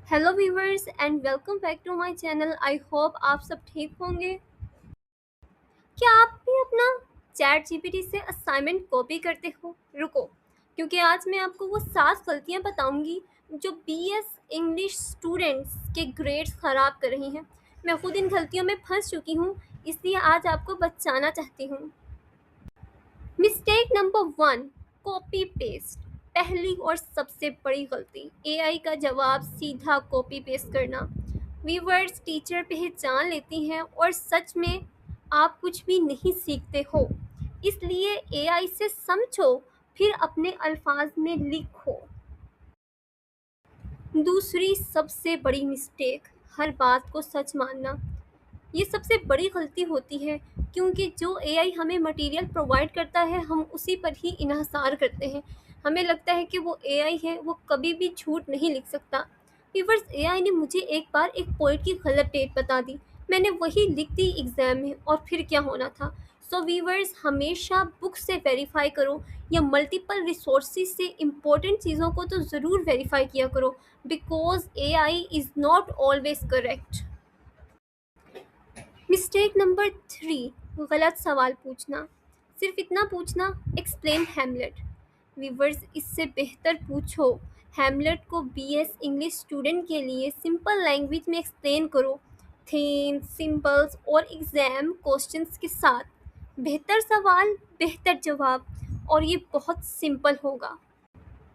Hello viewers and welcome back to my channel. I hope आप सब ठीक होंगे। क्या आप भी अपना चैट जीपीटी से असाइनमेंट कॉपी करते हो? रुको, क्योंकि आज मैं आपको वो 7 गलतियां बताऊंगी जो बीएस इंग्लिश स्टूडेंट्स के ग्रेड्स ख़राब कर रही हैं। मैं खुद इन गलतियों में फंस चुकी हूँ, इसलिए आज आपको बचाना चाहती हूँ। Mistake number 1, copy paste. पहली और सबसे बड़ी गलती, एआई का जवाब सीधा कॉपी पेस्ट करना। व्यूवर्स टीचर पहचान लेती हैं और सच में आप कुछ भी नहीं सीखते हो, इसलिए एआई से समझो फिर अपने अल्फाज में लिखो। दूसरी सबसे बड़ी मिस्टेक, हर बात को सच मानना। ये सबसे बड़ी गलती होती है, क्योंकि जो एआई हमें मटेरियल प्रोवाइड करता है हम उसी पर ही इन्हसार करते हैं। हमें लगता है कि वो एआई है, वो कभी भी झूठ नहीं लिख सकता। व्यूअर्स, एआई ने मुझे एक बार एक पोइट की गलत डेट बता दी, मैंने वही लिख दी एग्ज़ाम में, और फिर क्या होना था। सो व्यूअर्स, हमेशा बुक से वेरीफाई करो या मल्टीपल रिसोर्सेज से इम्पोर्टेंट चीज़ों को तो ज़रूर वेरीफाई किया करो, because AI is not always correct. Mistake number 3, गलत सवाल पूछना। सिर्फ इतना पूछना, एक्सप्लेन हैमलेट। व्यूवर्स, इससे बेहतर पूछो, हैमलेट को बीएस इंग्लिश स्टूडेंट के लिए सिंपल लैंग्वेज में एक्सप्लेन करो, थीम, सिंबल्स और एग्ज़ाम क्वेश्चंस के साथ। बेहतर सवाल, बेहतर जवाब, और ये बहुत सिंपल होगा।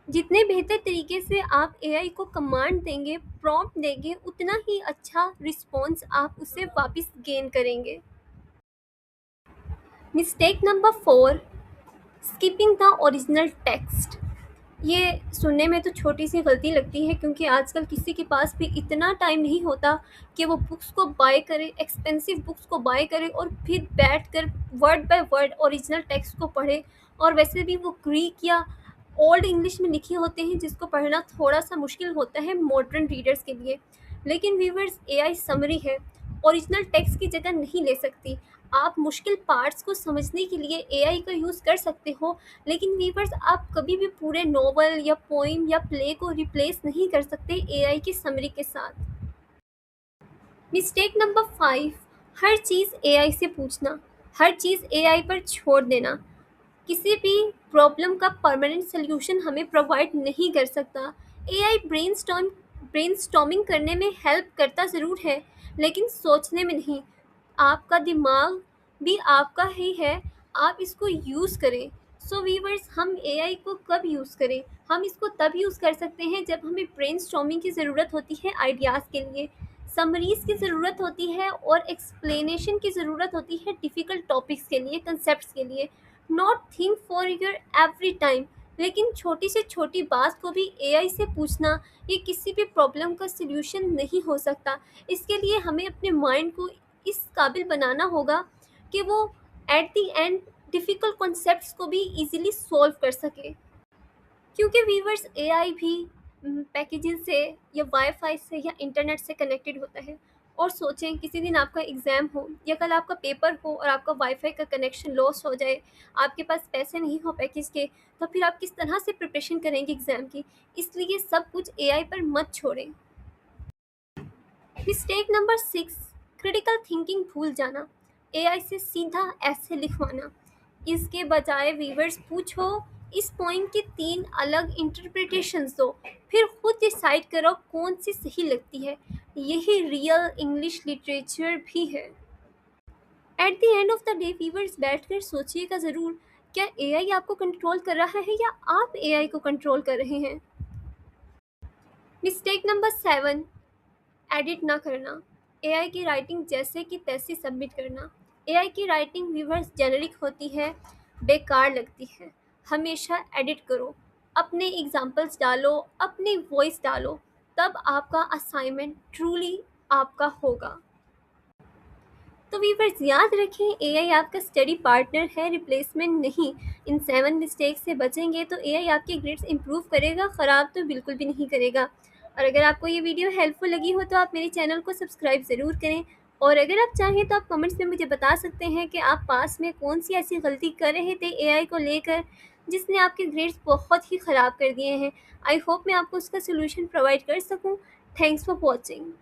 जितने बेहतर तरीके से आप एआई को कमांड देंगे, प्रॉम्प्ट देंगे, उतना ही अच्छा रिस्पॉन्स आप उससे वापस गेन करेंगे। Mistake number 4, skipping the original text. ये सुनने में तो छोटी सी गलती लगती है, क्योंकि आजकल किसी के पास भी इतना टाइम नहीं होता कि वो बुक्स को बाय करे, एक्सपेंसिव बुक्स को बाय करे और फिर बैठकर word by word original text को पढ़े। और वैसे भी वो ग्रीक या ओल्ड इंग्लिश में लिखे होते हैं, जिसको पढ़ना थोड़ा सा मुश्किल होता है मॉडर्न रीडर्स के लिए। लेकिन व्यूवर्स, एआई समरी है, ओरिजिनल टेक्स्ट की जगह नहीं ले सकती। आप मुश्किल पार्ट्स को समझने के लिए एआई का यूज़ कर सकते हो, लेकिन व्यूवर्स, आप कभी भी पूरे नॉवल या पोइम या प्ले को रिप्लेस नहीं कर सकते एआई की समरी के साथ। मिस्टेक नंबर 5, हर चीज़ एआई से पूछना, हर चीज़ एआई पर छोड़ देना। किसी भी प्रॉब्लम का परमानेंट सल्यूशन हमें प्रोवाइड नहीं कर सकता। एआई ब्रेनस्टॉर्मिंग करने में हेल्प करता ज़रूर है, लेकिन सोचने में नहीं। आपका दिमाग भी आपका ही है, आप इसको यूज़ करें। सो वीवर्स, हम एआई को कब यूज़ करें? हम इसको तब यूज़ कर सकते हैं जब हमें ब्रेनस्टॉर्मिंग की ज़रूरत होती है आइडियाज़ के लिए, समरीज़ की ज़रूरत होती है और एक्सप्लेनेशन की ज़रूरत होती है डिफ़िकल्ट टॉपिक्स के लिए, कंसेप्ट्स के लिए। Not think for your every time. लेकिन छोटी से छोटी बात को भी एआई से पूछना, ये किसी भी प्रॉब्लम का सल्यूशन नहीं हो सकता। इसके लिए हमें अपने माइंड को इस काबिल बनाना होगा कि वो eight the and difficult concepts को भी इजीली सॉल्व कर सके। क्योंकि वीवर्स, एआई भी पैकेजेस से या वाईफाई से या इंटरनेट से कनेक्टेड होता है। और सोचें, किसी दिन आपका एग्ज़ाम हो या कल आपका पेपर हो और आपका वाईफाई का कनेक्शन लॉस हो जाए, आपके पास पैसे नहीं हो पैकेज के, तो फिर आप किस तरह से प्रिपरेशन करेंगे एग्ज़ाम की। इसलिए सब कुछ एआई पर मत छोड़ें। मिस्टेक नंबर 6, क्रिटिकल थिंकिंग भूल जाना, एआई से सीधा ऐसे लिखवाना। इसके बजाय वीवर्स पूछो, इस पॉइंट की 3 अलग इंटरप्रिटेशंस दो, फिर खुद डिसाइड करो कौन सी सही लगती है। यही रियल इंग्लिश लिटरेचर भी है। At the end of the day viewers, बैठकर सोचिएगा ज़रूर, क्या एआई आपको कंट्रोल कर रहा है या आप एआई को कंट्रोल कर रहे हैं? मिस्टेक नंबर 7, एडिट ना करना, एआई की राइटिंग जैसे कि तैसे सबमिट करना। एआई की राइटिंग व्यूवर्स जेनरिक होती है, बेकार लगती है। हमेशा एडिट करो, अपने एग्जांपल्स डालो, अपनी वॉइस डालो, तब आपका असाइनमेंट ट्रूली आपका होगा। तो व्यूवर्स, याद रखें, एआई आपका स्टडी पार्टनर है, रिप्लेसमेंट नहीं। इन 7 मिस्टेक से बचेंगे तो एआई आपके ग्रेड्स इंप्रूव करेगा, ख़राब तो बिल्कुल भी नहीं करेगा। और अगर आपको ये वीडियो हेल्पफुल लगी हो तो आप मेरे चैनल को सब्सक्राइब ज़रूर करें। और अगर आप चाहें तो आप कमेंट्स में मुझे बता सकते हैं कि आप पास में कौन सी ऐसी गलती कर रहे थे एआई को लेकर जिसने आपके ग्रेड्स बहुत ही ख़राब कर दिए हैं। आई होप मैं आपको उसका सोल्यूशन प्रोवाइड कर सकूँ। Thanks for watching.